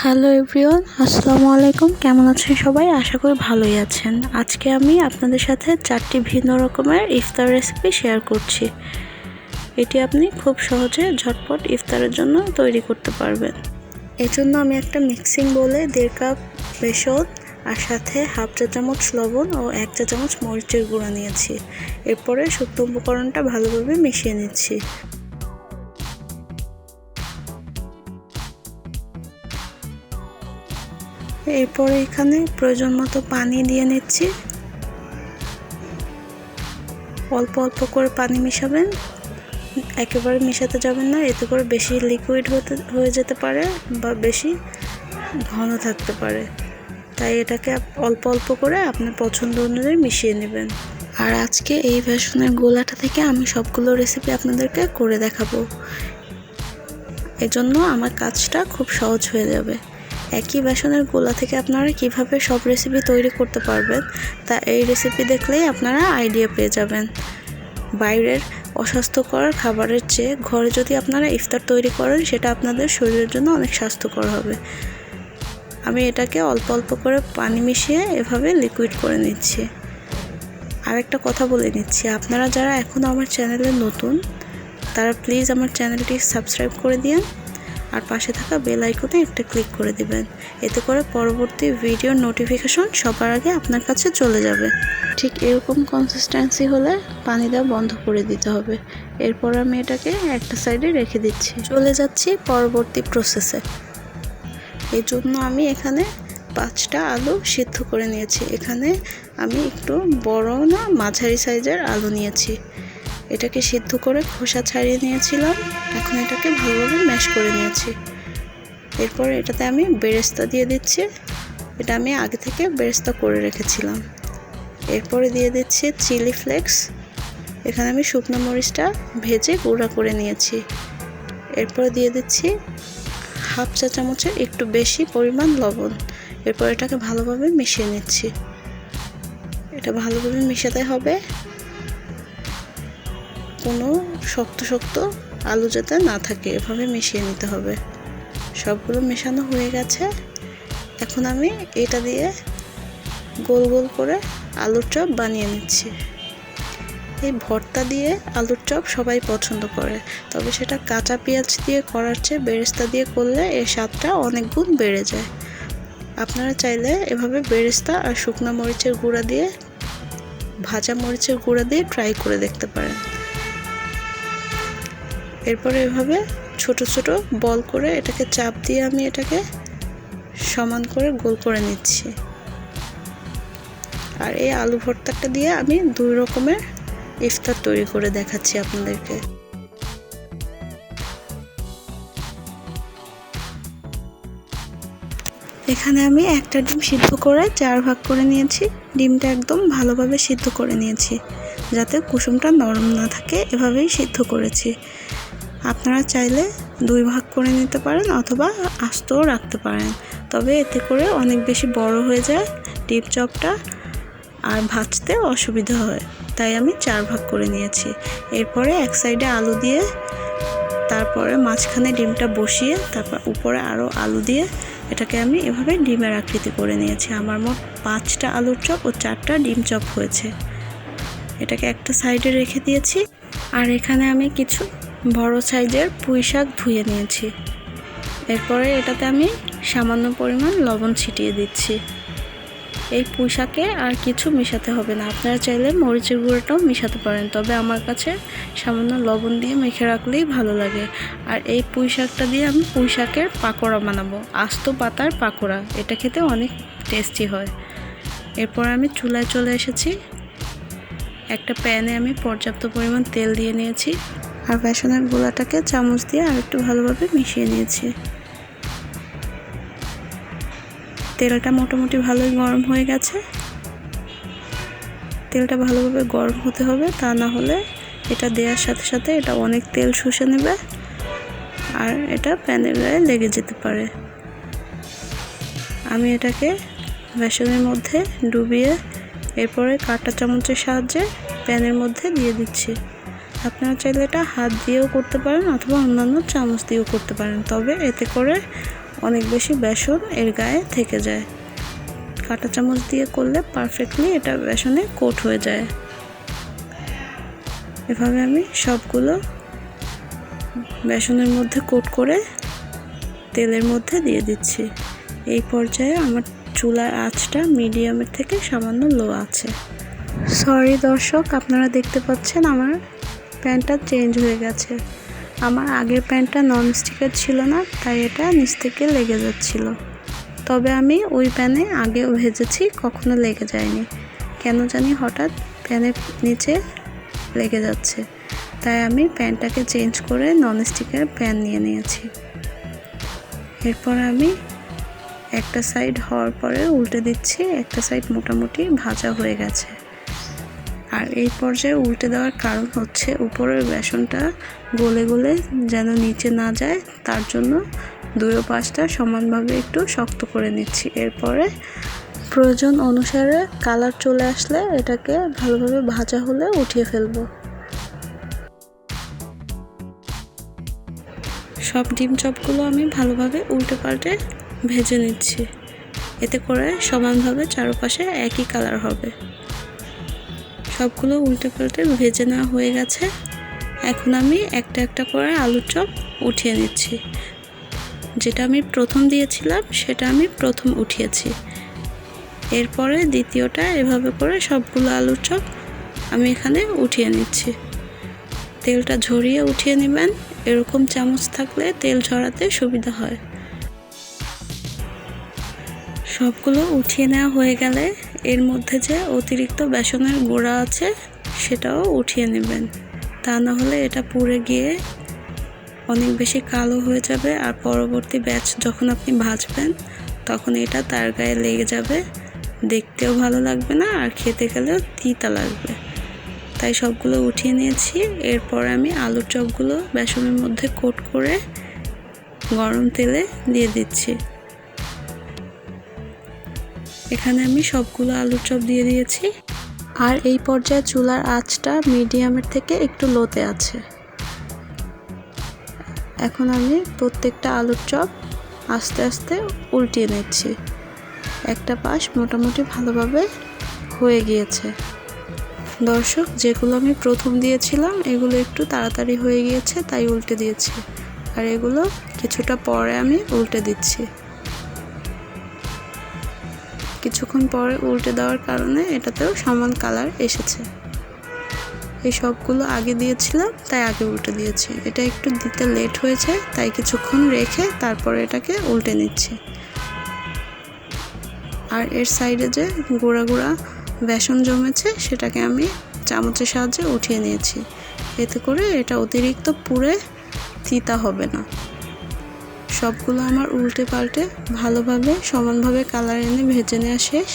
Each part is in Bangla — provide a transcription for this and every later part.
হ্যালো এভরিওয়ান, আসসালামু আলাইকুম। কেমন আছেন সবাই? আশা করি ভালোই আছেন। আজকে আমি আপনাদের সাথে 4টি ভিন্ন রকমের ইফতার রেসিপি শেয়ার করছি। এটি আপনি খুব সহজে ঝটপট ইফতারের জন্য তৈরি করতে পারবেন। এজন্য আমি একটা মিক্সিং বোলে 1.5 কাপ বেসন আর সাথে হাফ চা চামচ লবণ ও 1 চা চামচ মরিচের গুঁড়া নিয়েছি। এরপরে শুকনো উপকরণটা ভালোভাবে মিশিয়ে নিচ্ছি। এরপরে এখানে প্রয়োজন মতো পানি দিয়ে নিচ্ছি। অল্প অল্প করে পানি মিশাবেন, একেবারে মিশাতে যাবেন না, এতে করে বেশি লিকুইড হয়ে যেতে পারে বা বেশি ঘন থাকতে পারে। তাই এটাকে অল্প অল্প করে আপনার পছন্দ অনুযায়ী মিশিয়ে নেবেন। আর আজকে এই বেসনের গোলাটা থেকে আমি সবগুলো রেসিপি আপনাদেরকে করে দেখাবো। এজন্য আমার কাজটা খুব সহজ হয়ে যাবে। একই বেসনের গোলা থেকে আপনারা কিভাবে সব রেসিপি তৈরি করতে পারবেন তা এই রেসিপি দেখলেই আপনারা আইডিয়া পেয়ে যাবেন। বাইরের অস্বাস্থ্যকর খাবারের চেয়ে ঘরে যদি আপনারা ইফতার তৈরি করেন সেটা আপনাদের শরীরের জন্য অনেক স্বাস্থ্যকর হবে। আমি এটাকে অল্প অল্প করে পানি মিশিয়ে এভাবে লিকুইড করে নিচ্ছি। আর একটা কথা বলে নিচ্ছি, আপনারা যারা এখনও আমার চ্যানেলে নতুন তারা প্লিজ আমার চ্যানেলটি সাবস্ক্রাইব করে দিন আর পাশে থাকা বেল আইকনে একটা ক্লিক করে দিবেন। এতে করে পরবর্তী ভিডিওর নোটিফিকেশন সবার আগে আপনার কাছে চলে যাবে। ঠিক এরকম কনসিস্টেন্সি হলে পানি দেওয়া বন্ধ করে দিতে হবে। এরপর আমি এটাকে একটা সাইডে রেখে দিচ্ছি। চলে যাচ্ছি পরবর্তী প্রসেসে। এই জন্য আমি এখানে 5টা আলু সিদ্ধ করে নিয়েছি। এখানে আমি একটু বড় না মাঝারি সাইজের আলু নিয়েছি। এটাকে সিদ্ধ করে খোসা ছাড়িয়ে নিয়েছিলাম। এখন এটাকে ভালোভাবে ম্যাশ করে নিয়েছি। এরপর এটাতে আমি বেরেস্তা দিয়ে দিচ্ছি। এটা আমি আগে থেকে বেরেস্তা করে রেখেছিলাম। এরপরে দিয়ে দিচ্ছি চিলি ফ্লেক্স। এখানে আমি শুকনো মরিচটা ভেজে গুঁড়া করে নিয়েছি। এরপরে দিয়ে দিচ্ছি হাফ চা চামচের একটু বেশি পরিমাণ লবণ। এরপর এটাকে ভালোভাবে মিশিয়ে নিচ্ছি। এটা ভালোভাবে মিশাতে হবে, কোনো শক্ত শক্ত আলু যাতে না থাকে এভাবে মিশিয়ে নিতে হবে। সবগুলো মেশানো হয়ে গেছে। এখন আমি এটা দিয়ে গোল গোল করে আলুর চপ বানিয়ে নিচ্ছি। এই ভর্তা দিয়ে আলুর চপ সবাই পছন্দ করে, তবে সেটা কাঁচা পেঁয়াজ দিয়ে করার চেয়ে বেরেস্তা দিয়ে করলে এর স্বাদটা অনেক গুণ বেড়ে যায়। আপনারা চাইলে এভাবে বেরেস্তা আর শুকনো মরিচের গুঁড়া দিয়ে, ভাজা মরিচের গুঁড়া দিয়ে ট্রাই করে দেখতে পারেন। এরপরে এভাবে ছোট ছোট বল করে এটাকে চাপ দিয়ে আমি এটাকে সমান করে গোল করে নিচ্ছি। আর এই আলু ভর্তাটা দিয়ে আমি 2 রকমের ইফতার তৈরি করে দেখাচ্ছি আপনাদেরকে। এখানে আমি একটা ডিম সিদ্ধ করে 4 ভাগ করে নিয়েছি। ডিমটা একদম ভালোভাবে সিদ্ধ করে নিয়েছি যাতে কুসুমটা নরম না থাকে, এভাবেই সিদ্ধ করেছি। আপনারা চাইলে 2 ভাগ করে নিতে পারেন অথবা আস্তও রাখতে পারেন, তবে এতে করে অনেক বেশি বড় হয়ে যায় ডিম চপটা আর ভাজতে অসুবিধা হয়, তাই আমি 4 ভাগ করে নিয়েছি। এরপরে এক সাইডে আলু দিয়ে, তারপরে মাঝখানে ডিমটা বসিয়ে, তারপর উপরে আরও আলু দিয়ে এটাকে আমি এভাবে ডিমের আকৃতি করে নিয়েছি। আমার মোট 5টা আলুর চপ ও 4টা ডিম চপ হয়েছে। এটাকে একটা সাইডে রেখে দিয়েছি। আর এখানে আমি কিছু বড় সাইজের পুঁই শাক ধুয়ে নিয়েছি। এরপরে এটাতে আমি সামান্য পরিমাণ লবণ ছিটিয়ে দিচ্ছি। এই পুঁই শাকে আর কিছু মেশাতে হবে না, আপনারা চাইলে মরিচের গুঁড়োটাও মেশাতে পারেন, তবে আমার কাছে সামান্য লবণ দিয়ে মেখে রাখলেই ভালো লাগে। আর এই পুঁই শাকটা দিয়ে আমি পুঁই শাকের পাকোড়া বানাবো, আস্ত পাতার পাকোড়া। এটা খেতে অনেক টেস্টি হয়। এরপর আমি চুলায় চলে এসেছি। একটা প্যানে আমি পর্যাপ্ত পরিমাণ তেল দিয়ে নিয়েছি আর বেসনের গোলাটাকে চামচ দিয়ে আর একটু ভালোভাবে মিশিয়ে নিয়েছি। তেলটা মোটামুটি ভালোই গরম হয়ে গেছে। তেলটা ভালোভাবে গরম হতে হবে, তা না হলে এটা দেওয়ার সাথে সাথে এটা অনেক তেল শুষে নেবে আর এটা প্যানের গায়ে লেগে যেতে পারে। আমি এটাকে বেসনের মধ্যে ডুবিয়ে এরপরে কাঁটা চামচের সাহায্যে প্যানের মধ্যে দিয়ে দিচ্ছি। আপনারা চাইলে এটা হাত দিয়েও করতে পারেন অথবা অন্যান্য চামচ দিয়েও করতে পারেন, তবে এতে করে অনেক বেশি বেসন এর গায়ে থেকে যায়। কাঁটা চামচ দিয়ে করলে পারফেক্টলি এটা বেসনে কোট হয়ে যায়। এভাবে আমি সবগুলো বেসনের মধ্যে কোট করে তেলের মধ্যে দিয়ে দিচ্ছি। এই পর্যায়ে আমার চুলার আঁচটা মিডিয়ামের থেকে সামান্য লো আছে। সরি দর্শক, আপনারা দেখতে পাচ্ছেন আমার প্যানটা চেঞ্জ হয়ে গেছে। আমার আগের প্যানটা ননস্টিকের ছিল না, তাই এটা নিচ থেকে লেগে যাচ্ছিল। তবে আমি ওই প্যানে আগেও ভেজেছি, কখনো লেগে যায়নি। কেন জানি হঠাৎ প্যানের নিচে লেগে যাচ্ছে, তাই আমি প্যানটাকে চেঞ্জ করে ননস্টিকের প্যান নিয়ে নিয়েছি। এরপর আমি একটা সাইড হওয়ার পরে উল্টে দিচ্ছি। একটা সাইড মোটামুটি ভাজা হয়ে গেছে। আর এই পর্যায়ে উল্টে দেওয়ার কারণ হচ্ছে উপরের বেসনটা গলে গলে যেন নিচে না যায়, তার জন্য দুই পাশটা সমানভাবে একটু শক্ত করে নিচ্ছি। এরপরে প্রয়োজন অনুসারে কালার চলে আসলে এটাকে ভালোভাবে ভাজা হলে উঠিয়ে ফেলবো। সব ডিম চপগুলো আমি ভালোভাবে উল্টে পাল্টে ভেজে নিচ্ছি। এতে করে সমানভাবে চারপাশে একই কালার হবে। সবগুলো উল্টে পাল্টে ভেজে নেওয়া হয়ে গেছে। এখন আমি একটা একটা করে আলুর চপ উঠিয়ে নিচ্ছি। যেটা আমি প্রথম দিয়েছিলাম সেটা আমি প্রথম উঠিয়েছি। এরপরে দ্বিতীয়টা এভাবে করে সবগুলো আলুর চপ আমি এখানে উঠিয়ে নিচ্ছি। তেলটা ঝরিয়ে উঠিয়ে নেবেন, এরকম চামচ থাকলে তেল ঝরাতে সুবিধা হয়। সবগুলো উঠিয়ে নেওয়া হয়ে গেলে এর মধ্যে যে অতিরিক্ত বেসনের গুঁড়া আছে সেটাও উঠিয়ে নেবেন, তা না হলে এটা পুড়ে গিয়ে অনেক বেশি কালো হয়ে যাবে। আর পরবর্তী ব্যাচ যখন আপনি ভাজবেন তখন এটা তার গায়ে লেগে যাবে, দেখতেও ভালো লাগবে না আর খেতে গেলেও তিতা লাগবে। তাই সবগুলো উঠিয়ে নিয়েছি। এরপর আমি আলুর চপগুলো বেসনের মধ্যে কোট করে গরম তেলে দিয়ে দিচ্ছি। এখানে আমি সবগুলো আলুর চপ দিয়ে দিয়েছি। আর এই পর্যায়ে চুলার আঁচটা মিডিয়ামের থেকে একটু লোতে আছে। এখন আমি প্রত্যেকটা আলুর চপ আস্তে আস্তে উল্টিয়ে নিচ্ছি। একটা পাশ মোটামুটি ভালোভাবে হয়ে গিয়েছে। দর্শক, যেগুলো আমি প্রথম দিয়েছিলাম এগুলো একটু তাড়াতাড়ি হয়ে গিয়েছে, তাই উল্টে দিয়েছি। আর এগুলো কিছুটা পরে আমি উল্টে দিচ্ছি। কিছুক্ষণ পরে উল্টে দেওয়ার কারণে এটাতেও সমান কালার এসেছে। এই সবগুলো আগে দিয়েছিলাম তাই আগে উল্টে দিয়েছি। এটা একটু দিতে লেট হয়েছে, তাই কিছুক্ষণ রেখে তারপরে এটাকে উল্টে নিচ্ছি। আর এর সাইডে যে গুঁড়া গুঁড়া বেসন জমেছে সেটাকে আমি চামচের সাহায্যে উঠিয়ে নিয়েছি। এতে করে এটা অতিরিক্ত পুড়ে তিতা হবে না। সবগুলো আমার উল্টে পাল্টে ভালোভাবে সমানভাবে কালার এনে ভেজে নেওয়া শেষ।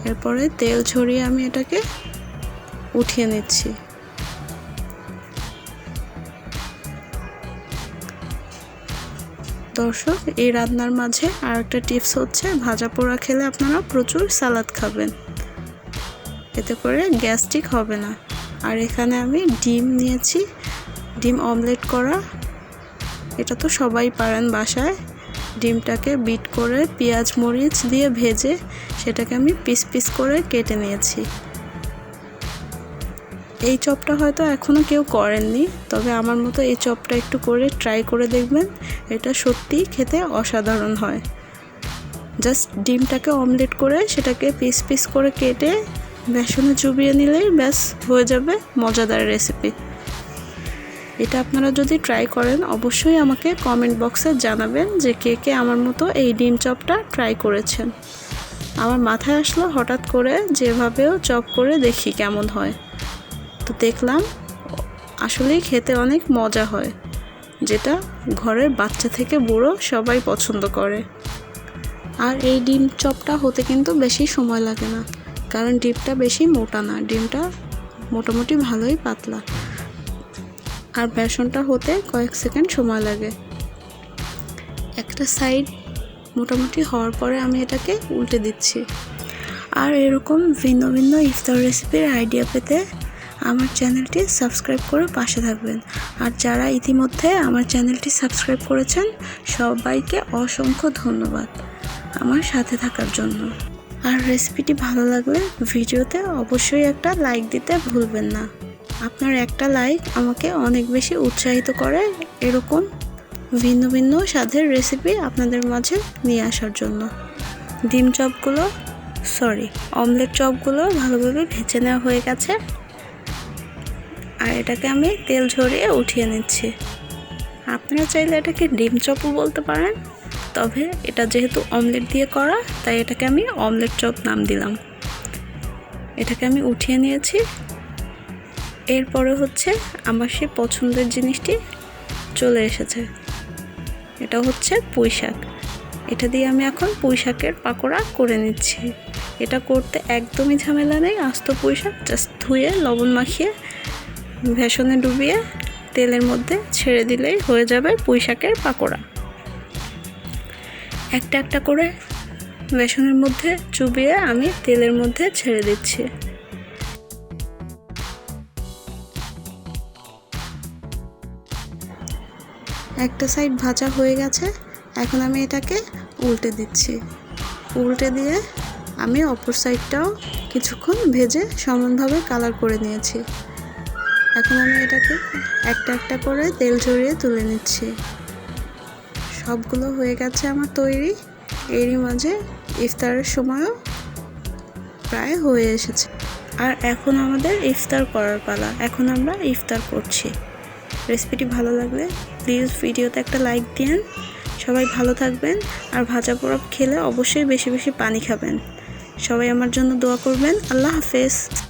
এরপরে তেল ছড়িয়ে আমি এটাকে উঠিয়ে নিচ্ছি। দর্শক, এই রান্নার মাঝে আর একটা টিপস হচ্ছে ভাজা পোড়া খেলে আপনারা প্রচুর সালাদ খাবেন, এতে করে গ্যাস্ট্রিক হবে না। আর এখানে আমি ডিম নিয়েছি, ডিম অমলেট করা। এটা তো সবাই পারেন বাসায়। ডিমটাকে বিট করে পেঁয়াজ মরিচ দিয়ে ভেজে সেটাকে আমি পিস পিস করে কেটে নিয়েছি। এই চপটা হয়তো এখনও কেউ করেননি, তবে আমার মতো এই চপটা একটু করে ট্রাই করে দেখবেন। এটা সত্যিই খেতে অসাধারণ হয়। জাস্ট ডিমটাকে অমলেট করে সেটাকে পিস পিস করে কেটে বেসনে চুবিয়ে নিলেই ব্যাস হয়ে যাবে মজাদার রেসিপি। এটা আপনারা যদি ট্রাই করেন অবশ্যই আমাকে কমেন্ট বক্সে জানাবেন যে কে কে আমার মতো এই ডিম চপটা ট্রাই করেছেন। আমার মাথায় আসলো হঠাৎ করে যেভাবেও চপ করে দেখি কেমন হয়, তো দেখলাম আসলেই খেতে অনেক মজা হয়, যেটা ঘরের বাচ্চা থেকে বুড়ো সবাই পছন্দ করে। আর এই ডিম চপটা হতে কিন্তু বেশি সময় লাগে না, কারণ ডিমটা বেশি মোটা না, ডিমটা মোটামুটি ভালোই পাতলা। আর বেসনটা হতে কয়েক সেকেন্ড সময় লাগে। একটা সাইড মোটামুটি হওয়ার পরে আমি এটাকে উল্টে দিচ্ছি। আর এরকম ভিন্ন ভিন্ন ইফতার রেসিপির আইডিয়া পেতে আমার চ্যানেলটি সাবস্ক্রাইব করে পাশে থাকবেন। আর যারা ইতিমধ্যে আমার চ্যানেলটি সাবস্ক্রাইব করেছেন সবাইকে অসংখ্য ধন্যবাদ আমার সাথে থাকার জন্য। আর রেসিপিটি ভালো লাগলে ভিডিওতে অবশ্যই একটা লাইক দিতে ভুলবেন না। আপনার একটা লাইক আমাকে অনেক বেশি উৎসাহিত করে এরকম ভিন্ন ভিন্ন স্বাদের রেসিপি আপনাদের মাঝে নিয়ে আসার জন্য। অমলেট চপগুলো ভালোভাবে ভেজে নেওয়া হয়ে গেছে। আর এটাকে আমি তেল ঝরিয়ে উঠিয়ে নিচ্ছি। আপনারা চাইলে এটাকে ডিম চপও বলতে পারেন, তবে এটা যেহেতু অমলেট দিয়ে করা তাই এটাকে আমি অমলেট চপ নাম দিলাম। এটাকে আমি উঠিয়ে নিয়েছি। এরপরে হচ্ছে আমার সেই পছন্দের জিনিসটি চলে এসেছে। এটা হচ্ছে পুঁই শাক। এটা দিয়ে আমি এখন পুঁই শাকের পাকোড়া করে নিচ্ছি। এটা করতে একদমই ঝামেলা নেই। আস্ত পুঁই শাক জাস্ট ধুয়ে লবণ মাখিয়ে বেসনে ডুবিয়ে তেলের মধ্যে ছেড়ে দিলেই হয়ে যাবে পুঁই শাকের পাকোড়া। একটা একটা করে বেসনের মধ্যে চুবিয়ে আমি তেলের মধ্যে ছেড়ে দিচ্ছি। একটা সাইড ভাজা হয়ে গেছে, এখন আমি এটাকে উল্টে দিচ্ছি। উল্টে দিয়ে আমি অপর সাইডটাও কিছুক্ষণ ভেজে সমানভাবে কালার করে নিয়েছি। এখন আমি এটাকে একটা একটা করে তেল ঝরিয়ে তুলে নিচ্ছি। সবগুলো হয়ে গেছে আমার তৈরি। এরই মাঝে ইফতারের সময়ও প্রায় হয়ে এসেছে। আর এখন আমাদের ইফতার করার পালা। এখন আমরা ইফতার করছি। রেসিপিটি ভালো লাগলে প্লিজ ভিডিওতে একটা লাইক দিন। সবাই ভালো থাকবেন। আর ভাজা পোড়া খেলে অবশ্যই বেশি বেশি পানি খাবেন। সবাই আমার জন্য দোয়া করবেন। আল্লাহ হাফেজ।